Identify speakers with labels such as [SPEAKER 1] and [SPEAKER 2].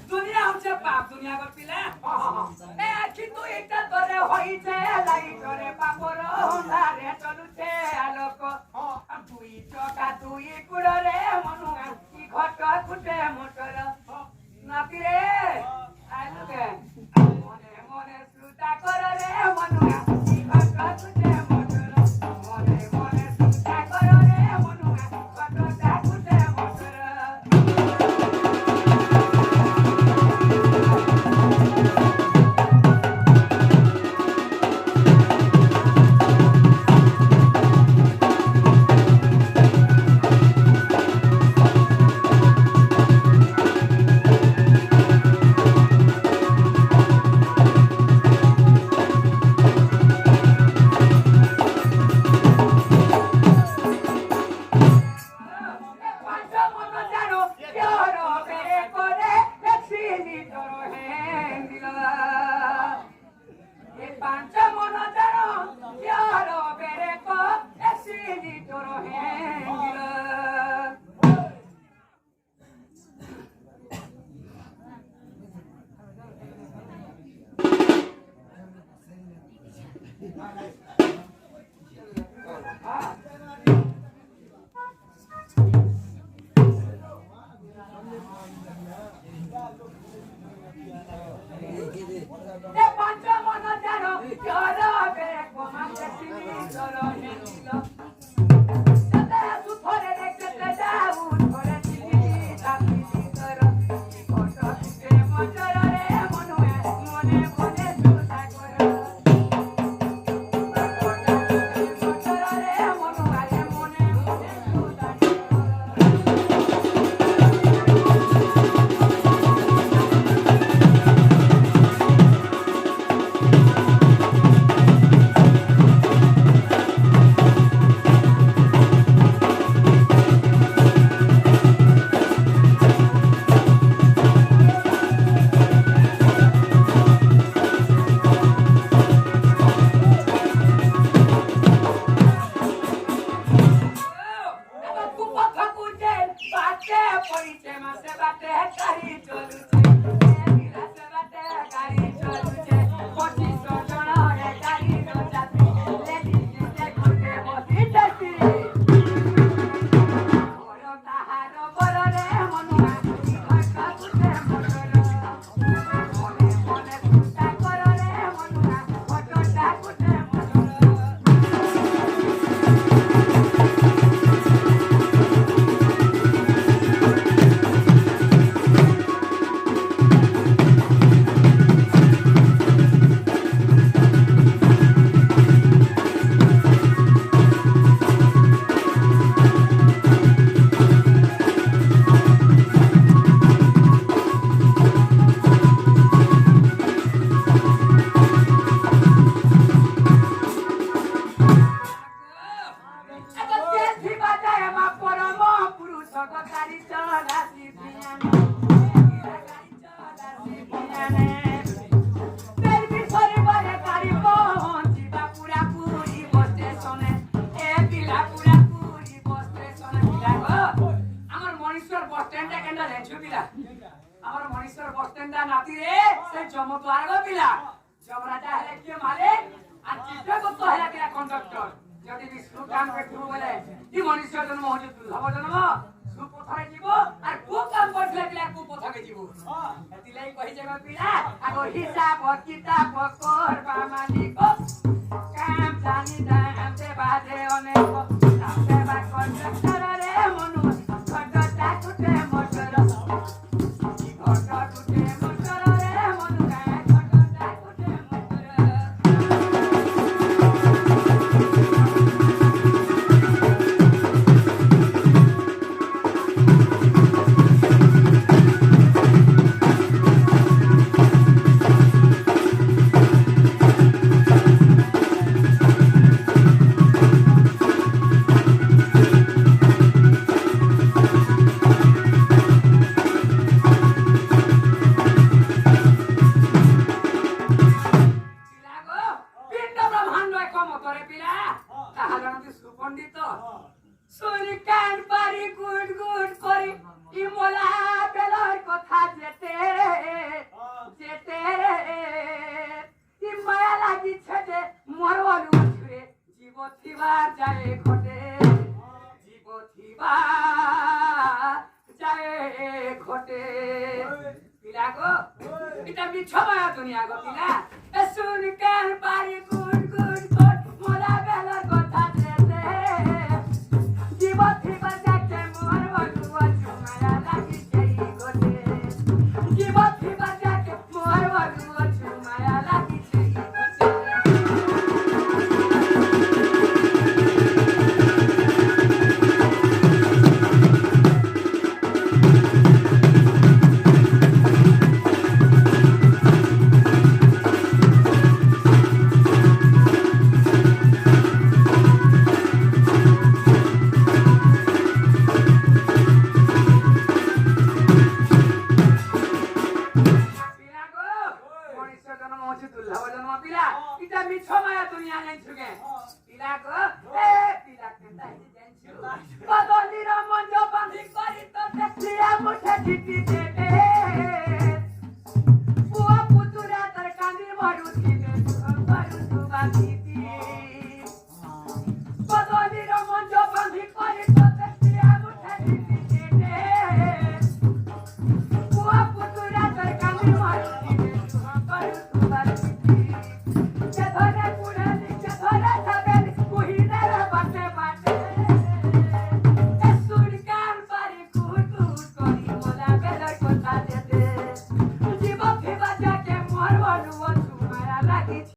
[SPEAKER 1] दुनिया हमसे पाप दुनिया को पिला ए आखि तू एकटा तोरे होई छे लाई तोरे पापर रे चलु छे आलोक दुई चका दुई कुड़ रे मनुआ की घट कुटे मोटर नापी रे आलु के मने मने सुता कर रे मनुआ की घट कुटे मोटर मने আমার মনীশ্বর বস্তেন্ডা নাতি রে সে জমদ্বার গো পিলা জমরাজা হেলে কি মালিক আর চিত্র করতে হেলে কি কন্ডাক্টর যদি বিষ্ণু কাম পেটু বলে কি মনীশ্বর জন্ম হচ্ছে দুর্লভ জন্ম সুপথারে জীব আর কো কাম করলে পিলা কো পথাকে জীব এতিলাই কইছে গো পিলা আগো হিসাব কিতাব করবা মালিক কাম জানি দাম দে বাদে অনেক সেবা কন্ডাক্টর রে মনু কন্ডাক্টর কুটে মোটর